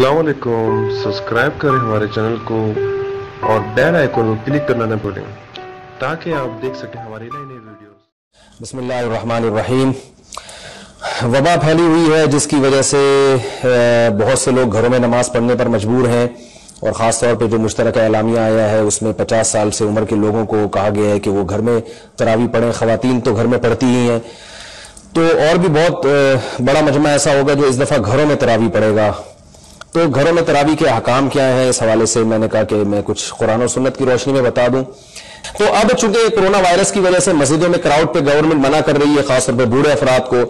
अस्सलाम वालेकुम। सब्सक्राइब करें हमारे चैनल को और बेल आइकन को क्लिक करना न भूलें ताकि आप देख सकें हमारी नई नई वीडियोस। बिस्मिल्लाहिर्रहमानिर्रहीम। वबा फैली हुई है जिसकी वजह से बहुत से लोग घरों में नमाज पढ़ने पर मजबूर हैं और ख़ास तौर पे जो मुश्तरका एलामिया आया है उसमें 50 साल से उम्र के लोगों को कहा गया है कि वो घर में तरावी पढ़ें। ख़वातीन तो घर में पढ़ती ही हैं, तो और भी बहुत बड़ा मजमा ऐसा होगा जो इस दफ़ा घरों में तरावी पढ़ेगा। तो घरों में तरावी के अहकाम क्या हैं, इस हवाले से मैंने कहा कि मैं कुछ कुरान और सुन्नत की रोशनी में बता दूं। तो अब चूंकि कोरोना वायरस की वजह से मस्जिदों में क्राउड पे गवर्नमेंट मना कर रही है, खासतौर पे बूढ़े अफराद को,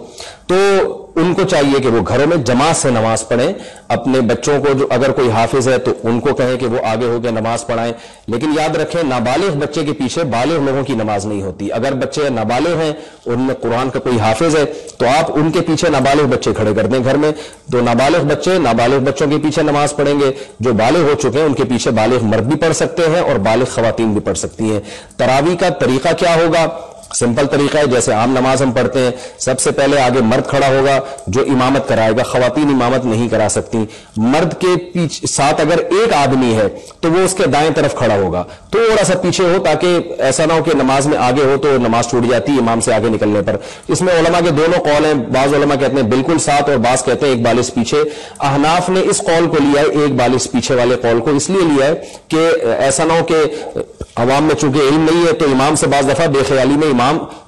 तो उनको चाहिए कि वो घरों में जमात से नमाज पढ़ें। अपने बच्चों को, जो अगर कोई हाफिज है तो उनको कहें कि वो आगे होकर नमाज पढ़ाएं। लेकिन याद रखें, नाबालिग बच्चे के पीछे बालिग लोगों की नमाज नहीं होती। अगर बच्चे नाबालिग हैं, उनमें कुरान का कोई हाफिज है, तो आप उनके पीछे नाबालिग बच्चे खड़े कर दें घर में। तो नाबालिग बच्चे नाबालिग बच्चों के पीछे नमाज पढ़ेंगे। जो बालिग हो चुके हैं उनके पीछे बालिग मर्द भी पढ़ सकते हैं और बालिग खवातीन भी पढ़ सकती हैं। तरावी का तरीका क्या होगा? सिंपल तरीका है, जैसे आम नमाज हम पढ़ते हैं। सबसे पहले आगे मर्द खड़ा होगा जो इमामत कराएगा। खवातीन इमामत नहीं करा सकती। मर्द के पीछे साथ अगर एक आदमी है तो वो उसके दाएं तरफ खड़ा होगा, थोड़ा सा पीछे हो, ताकि ऐसा ना हो कि नमाज में आगे हो तो नमाज छूट जाती है इमाम से आगे निकलने पर। इसमें उलमा के दोनों कौल हैं। बाज उलमा कहते हैं बिल्कुल साथ और बाज कहते हैं एक बालिश पीछे। अहनाफ ने इस कौल को लिया है, एक बालिश पीछे वाले कौल को इसलिए लिया है कि ऐसा ना हो कि अवाम में चूंकि इल्म नहीं है तो इमाम से बाज दफा बेख्याली में इमाम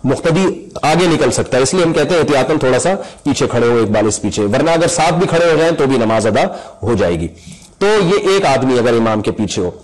मुख्तदी आगे निकल सकता है। इसलिए हम कहते हैं एहतियातन थोड़ा सा पीछे खड़े हो, एक बालिश पीछे, वरना अगर साथ भी खड़े हो जाएं तो भी नमाज अदा हो जाएगी। तो ये एक आदमी अगर इमाम के पीछे हो,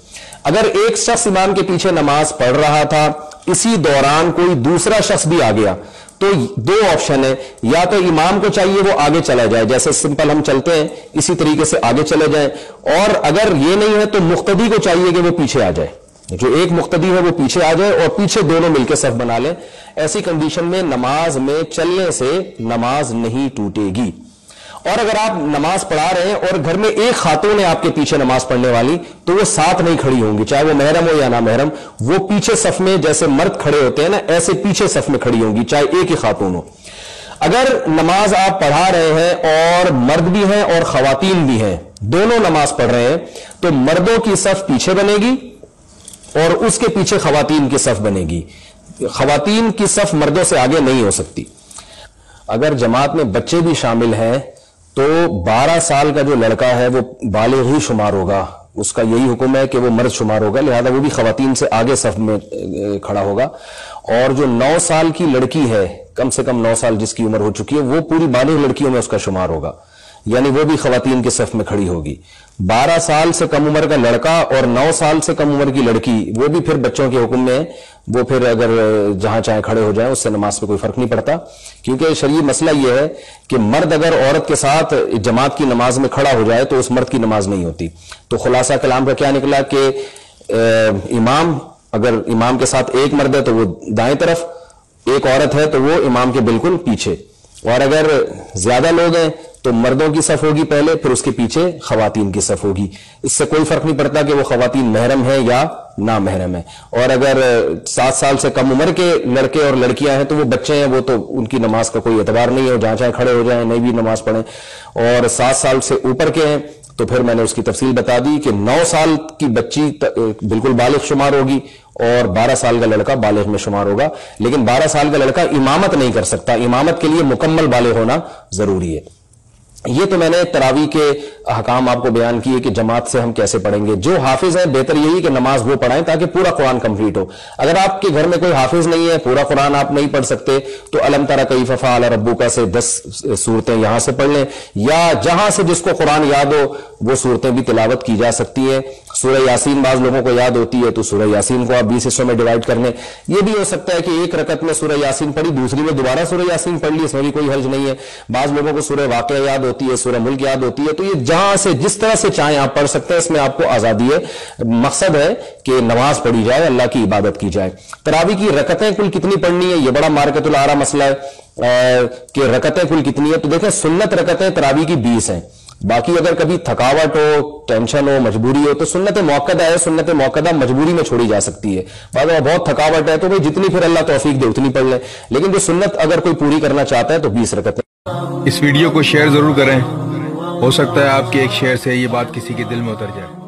अगर एक शख्स इमाम के पीछे नमाज पढ़ रहा था, इसी दौरान कोई दूसरा शख्स भी आ गया, तो दो ऑप्शन है। या तो इमाम को चाहिए वो आगे चला जाए, जैसे सिंपल हम चलते हैं इसी तरीके से आगे चले जाए, और अगर ये नहीं है तो मुख्तदी को चाहिए कि वो पीछे आ जाए। जो एक मुख्तदी है वो पीछे आ जाए और पीछे दोनों मिलकर सफ बना लें। ऐसी कंडीशन में नमाज में चलने से नमाज नहीं टूटेगी। और अगर आप नमाज पढ़ा रहे हैं और घर में एक खातून है आपके पीछे नमाज पढ़ने वाली, तो वो साथ नहीं खड़ी होंगी, चाहे वो महरम हो या ना महरम। वो पीछे सफ में जैसे मर्द खड़े होते हैं ना, ऐसे पीछे सफ में खड़ी होंगी, चाहे एक ही खातून हो। अगर नमाज आप पढ़ा रहे हैं और मर्द भी हैं और खवातीन भी हैं, दोनों नमाज पढ़ रहे हैं, तो मर्दों की सफ पीछे बनेगी और उसके पीछे खवातीन की सफ बनेगी। खवातीन की सफ मर्दों से आगे नहीं हो सकती। अगर जमात में बच्चे भी शामिल हैं तो 12 साल का जो लड़का है वो बालिग ही शुमार होगा। उसका यही हुक्म है कि वो मर्द शुमार होगा, लिहाजा वो भी खवातीन से आगे सफ में खड़ा होगा। और जो 9 साल की लड़की है, कम से कम 9 साल जिसकी उम्र हो चुकी है, वो पूरी बालिग लड़कियों में उसका शुमार होगा, यानी वो भी खवातीन के सफ में खड़ी होगी। 12 साल से कम उम्र का लड़का और 9 साल से कम उम्र की लड़की, वो भी फिर बच्चों के हुक्म में है। वो फिर अगर जहां चाहे खड़े हो जाएं, उससे नमाज पे कोई फर्क नहीं पड़ता, क्योंकि शरई मसला यह है कि मर्द अगर औरत के साथ जमात की नमाज में खड़ा हो जाए तो उस मर्द की नमाज नहीं होती। तो खुलासा कलाम का क्या निकला कि इमाम, अगर इमाम के साथ एक मर्द है तो वो दाएं तरफ, एक औरत है तो वो इमाम के बिल्कुल पीछे, और अगर ज्यादा लोग हैं तो मर्दों की सफ होगी पहले, फिर उसके पीछे खवातीन की सफ होगी। इससे कोई फर्क नहीं पड़ता कि वो खवातीन महरम है या ना महरम है। और अगर 7 साल से कम उम्र के लड़के और लड़कियां हैं तो वो बच्चे हैं, वो तो उनकी नमाज का कोई एतबार नहीं है, जहां चाहे खड़े हो जाएं, नहीं भी नमाज पढ़ें। और 7 साल से ऊपर के हैं तो फिर मैंने उसकी तफसील बता दी कि 9 साल की बच्ची बिल्कुल बालिग शुमार होगी और 12 साल का लड़का बालिग में शुमार होगा। लेकिन 12 साल का लड़का इमामत नहीं कर सकता, इमामत के लिए मुकम्मल बालिग होना जरूरी है। ये तो मैंने तरावी के अहकाम आपको बयान किए कि जमात से हम कैसे पढ़ेंगे। जो हाफिज है, बेहतर यही कि नमाज वो पढ़ाएं ताकि पूरा कुरान कंप्लीट हो। अगर आपके घर में कोई हाफिज नहीं है, पूरा कुरान आप नहीं पढ़ सकते, तो अलम तरा कैफ फ़अल रब्बुका से 10 सूरतें यहां से पढ़ लें, या जहां से जिसको कुरान याद हो वो सूरतें भी तिलावत की जा सकती है। सूरह यासीन बाज लोगों को याद होती है तो सूरह यासीन को आप 20 हिस्सों में डिवाइड कर लें। यह भी हो सकता है कि एक रकत में सूरह यासीन पढ़ी, दूसरी में दोबारा सूरह यासीन पढ़ ली, इसमें भी कोई हर्ज नहीं है। बाज लोगों को सूरह वाक़िया याद होती है, सूरह मुल्क याद होती है, तो ये जहां से जिस तरह से चाहें आप पढ़ सकते हैं, इसमें आपको आजादी है। मकसद है कि नमाज पढ़ी जाए, अल्लाह की इबादत की जाए। तरावी की रकतें कुल कितनी पढ़नी है, यह बड़ा मार्केतुल आरा मसला है कि रकतें कुल कितनी है। तो देखें, सुन्नत रकतें तरावी की 20 हैं। बाकी अगर कभी थकावट हो, टेंशन हो, मजबूरी हो तो सुन्नत मुअक्कदा है, सुन्नत मुअक्कदा मजबूरी में छोड़ी जा सकती है। बहुत थकावट है तो भाई जितनी फिर अल्लाह तौफीक दे उतनी पढ़ ले। लेकिन जो सुन्नत अगर कोई पूरी करना चाहता है तो 20 रकतें। इस वीडियो को शेयर जरूर करें ہو سکتا ہے آپ کے ایک شیئر سے یہ بات کسی کے دل میں اتر جائے.